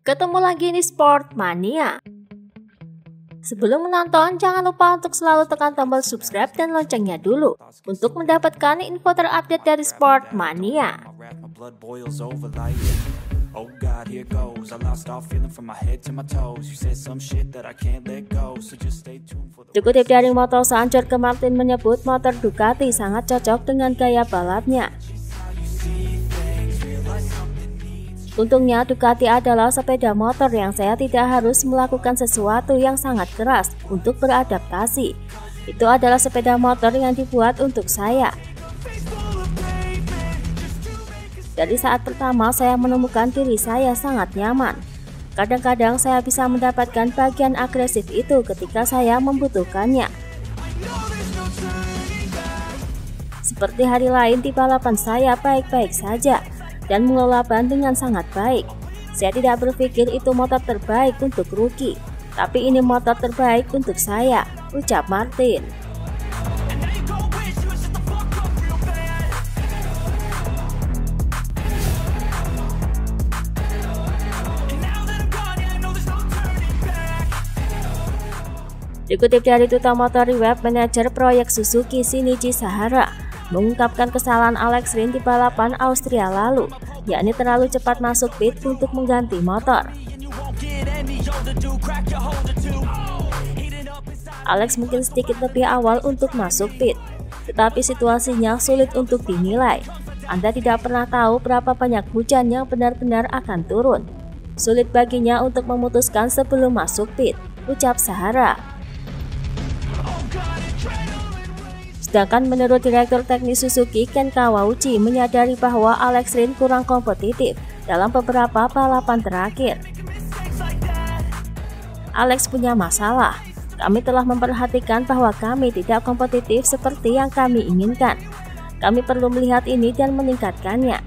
Ketemu lagi di Sport Mania. Sebelum menonton, jangan lupa untuk selalu tekan tombol subscribe dan loncengnya dulu untuk mendapatkan info terupdate dari Sport Mania. Dikutip dari Motosan, Jorge Martin menyebut motor Ducati sangat cocok dengan gaya balapnya. Untungnya Ducati adalah sepeda motor yang saya tidak harus melakukan sesuatu yang sangat keras untuk beradaptasi. Itu adalah sepeda motor yang dibuat untuk saya. Dari saat pertama saya menemukan diri saya sangat nyaman. Kadang-kadang saya bisa mendapatkan bagian agresif itu ketika saya membutuhkannya. Seperti hari lain di balapan saya baik-baik saja dan mengelola ban dengan sangat baik. Saya tidak berpikir itu motor terbaik untuk rookie, tapi ini motor terbaik untuk saya, ucap Martin. Dikutip dari Tuta Motor Web, manajer proyek Suzuki Shinichi Sahara mengungkapkan kesalahan Alex Rins di balapan Austria lalu, yakni terlalu cepat masuk pit untuk mengganti motor. Alex mungkin sedikit lebih awal untuk masuk pit, tetapi situasinya sulit untuk dinilai. Anda tidak pernah tahu berapa banyak hujan yang benar-benar akan turun. Sulit baginya untuk memutuskan sebelum masuk pit, ucap Sahara. Sedangkan menurut Direktur Teknis Suzuki Ken Kawauchi menyadari bahwa Alex Rins kurang kompetitif dalam beberapa balapan terakhir. Alex punya masalah. Kami telah memperhatikan bahwa kami tidak kompetitif seperti yang kami inginkan. Kami perlu melihat ini dan meningkatkannya.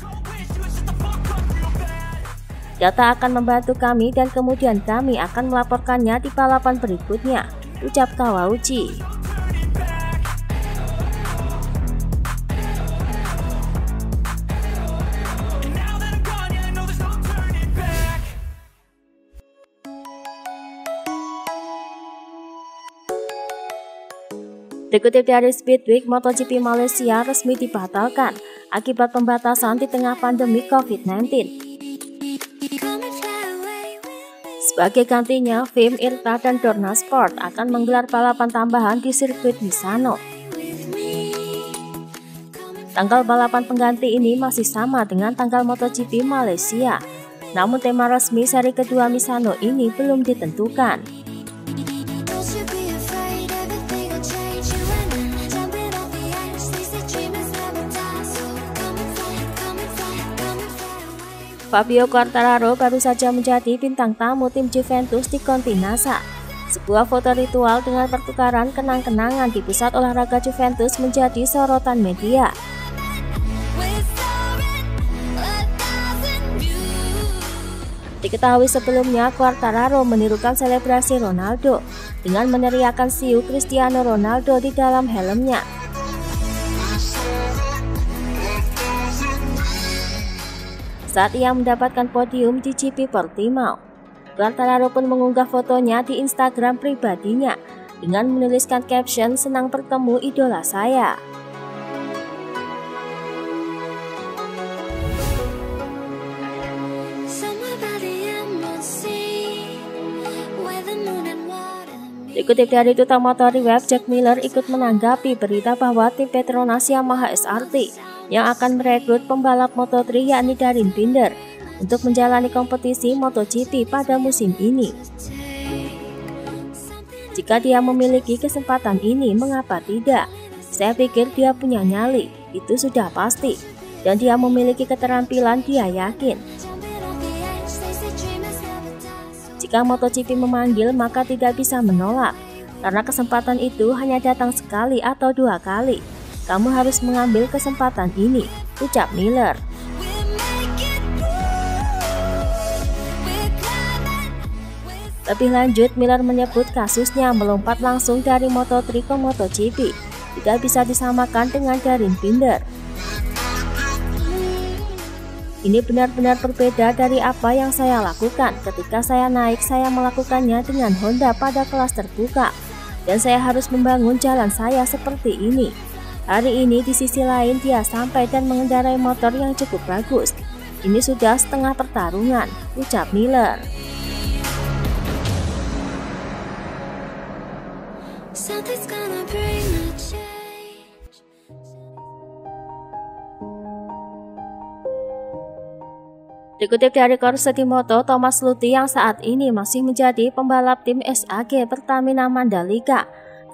Data akan membantu kami dan kemudian kami akan melaporkannya di balapan berikutnya, ucap Kawauchi. Dikutip dari Speedweek, MotoGP Malaysia resmi dibatalkan akibat pembatasan di tengah pandemi COVID-19. Sebagai gantinya, FIM, IRTA, dan Dorna Sport akan menggelar balapan tambahan di sirkuit Misano. Tanggal balapan pengganti ini masih sama dengan tanggal MotoGP Malaysia, namun tema resmi seri kedua Misano ini belum ditentukan. Fabio Quartararo baru saja menjadi bintang tamu tim Juventus di Continassa. Sebuah foto ritual dengan pertukaran kenang-kenangan di pusat olahraga Juventus menjadi sorotan media. Diketahui sebelumnya Quartararo menirukan selebrasi Ronaldo dengan meneriakkan "See you Cristiano Ronaldo" di dalam helmnya. Saat ia mendapatkan podium di GP Portimao, Quartararo pun mengunggah fotonya di Instagram pribadinya dengan menuliskan caption "Senang bertemu idola saya". Dikutip dari Tuta Motor Web, Jack Miller ikut menanggapi berita bahwa tim Petronas Yamaha SRT yang akan merekrut pembalap Moto3 yakni Darryn Binder untuk menjalani kompetisi MotoGP pada musim ini. Jika dia memiliki kesempatan ini, mengapa tidak? Saya pikir dia punya nyali, itu sudah pasti, dan dia memiliki keterampilan, dia yakin. Jika MotoGP memanggil, maka tidak bisa menolak, karena kesempatan itu hanya datang sekali atau dua kali. Kamu harus mengambil kesempatan ini, ucap Miller. Lebih lanjut, Miller menyebut kasusnya melompat langsung dari Moto3 ke MotoGP tidak bisa disamakan dengan Darryn Binder. Ini benar-benar berbeda dari apa yang saya lakukan. Ketika saya naik, saya melakukannya dengan Honda pada kelas terbuka, dan saya harus membangun jalan saya seperti ini. Hari ini di sisi lain dia sampai dan mengendarai motor yang cukup bagus. Ini sudah setengah pertarungan, ucap Miller. Dikutip dari Corsetti Moto, Thomas Luthi yang saat ini masih menjadi pembalap tim SAG Pertamina Mandalika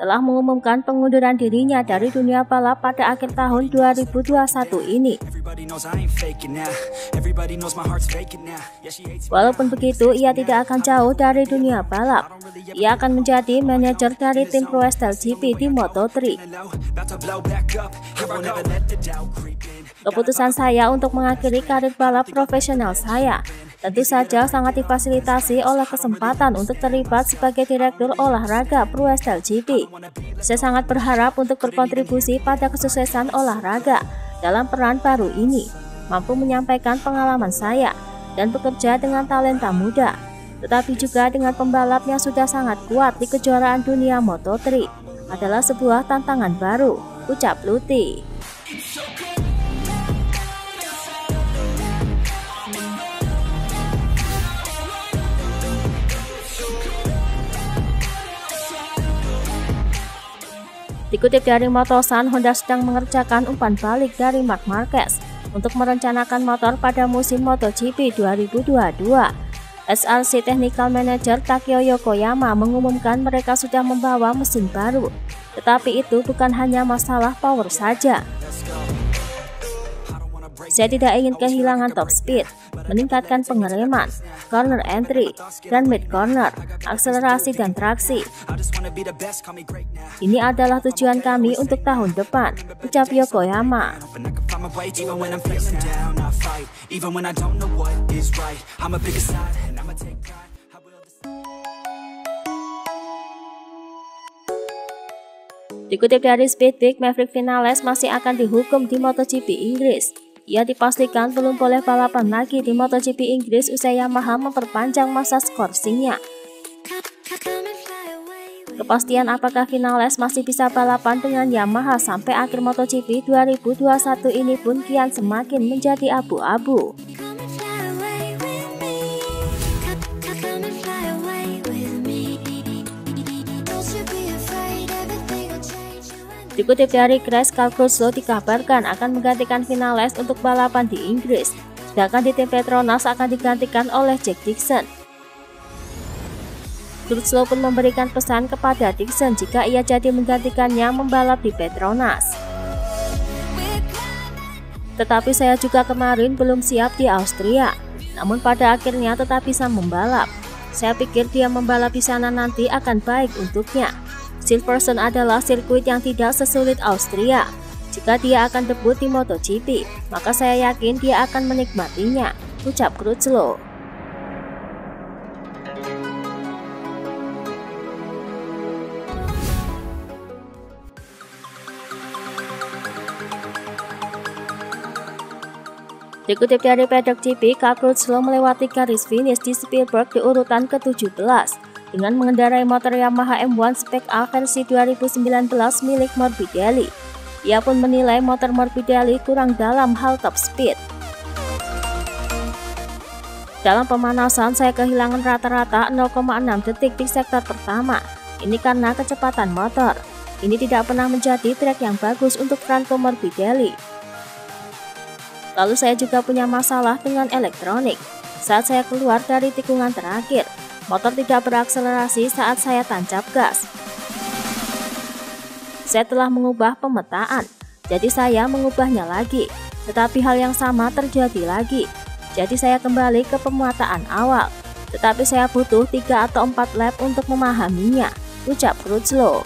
telah mengumumkan pengunduran dirinya dari dunia balap pada akhir tahun 2021 ini. Walaupun begitu, ia tidak akan jauh dari dunia balap. Ia akan menjadi manajer dari tim Pro-Style GP di Moto3. Keputusan saya untuk mengakhiri karir balap profesional saya tentu saja sangat difasilitasi oleh kesempatan untuk terlibat sebagai direktur olahraga Pro-Style GP. Saya sangat berharap untuk berkontribusi pada kesuksesan olahraga dalam peran baru ini, mampu menyampaikan pengalaman saya dan bekerja dengan talenta muda, tetapi juga dengan pembalap yang sudah sangat kuat di kejuaraan dunia Moto3 adalah sebuah tantangan baru, ucap Luthi. Dikutip dari Motosan, Honda sedang mengerjakan umpan balik dari Marc Marquez untuk merencanakan motor pada musim MotoGP 2022. SRC Technical Manager Takeo Yokoyama mengumumkan mereka sudah membawa mesin baru, tetapi itu bukan hanya masalah power saja. Saya tidak ingin kehilangan top speed, meningkatkan pengereman, corner entry, dan mid corner, akselerasi dan traksi. Ini adalah tujuan kami untuk tahun depan, ucap Yokoyama. Dikutip dari Speedweek, Maverick Vinales masih akan dihukum di MotoGP Inggris. Ia dipastikan belum boleh balapan lagi di MotoGP Inggris usai Yamaha memperpanjang masa skorsingnya. Kepastian apakah Vinales masih bisa balapan dengan Yamaha sampai akhir MotoGP 2021 ini pun kian semakin menjadi abu-abu. Dikutip dari Crash, Cal Crutchlow dikabarkan akan menggantikan Vinales untuk balapan di Inggris, sedangkan di tim Petronas akan digantikan oleh Jack Dixon. Crutchlow pun memberikan pesan kepada Dixon jika ia jadi menggantikannya membalap di Petronas. Tetapi saya juga kemarin belum siap di Austria, namun pada akhirnya tetap bisa membalap. Saya pikir dia membalap di sana nanti akan baik untuknya. Silverstone adalah sirkuit yang tidak sesulit Austria. Jika dia akan debut di MotoGP, maka saya yakin dia akan menikmatinya, ucap Crutchlow. Dikutip dari Paddock GP, Cal Crutchlow melewati garis finish di Spielberg di urutan ke-17 dengan mengendarai motor Yamaha M1 Spec A versi 2019 milik Morbidelli. Ia pun menilai motor Morbidelli kurang dalam hal top speed. Dalam pemanasan, saya kehilangan rata-rata 0,6 detik di sektor pertama. Ini karena kecepatan motor. Ini tidak pernah menjadi trek yang bagus untuk Franco Morbidelli. Lalu saya juga punya masalah dengan elektronik. Saat saya keluar dari tikungan terakhir, motor tidak berakselerasi saat saya tancap gas. Saya telah mengubah pemetaan, jadi saya mengubahnya lagi. Tetapi hal yang sama terjadi lagi. Jadi saya kembali ke pemetaan awal. Tetapi saya butuh 3 atau 4 lap untuk memahaminya, ucap Crutchlow.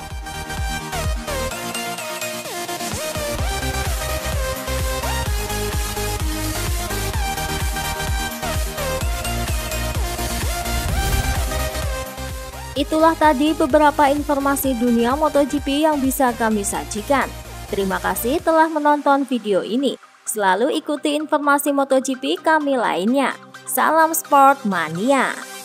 Itulah tadi beberapa informasi dunia MotoGP yang bisa kami sajikan. Terima kasih telah menonton video ini. Selalu ikuti informasi MotoGP kami lainnya. Salam Sport Mania.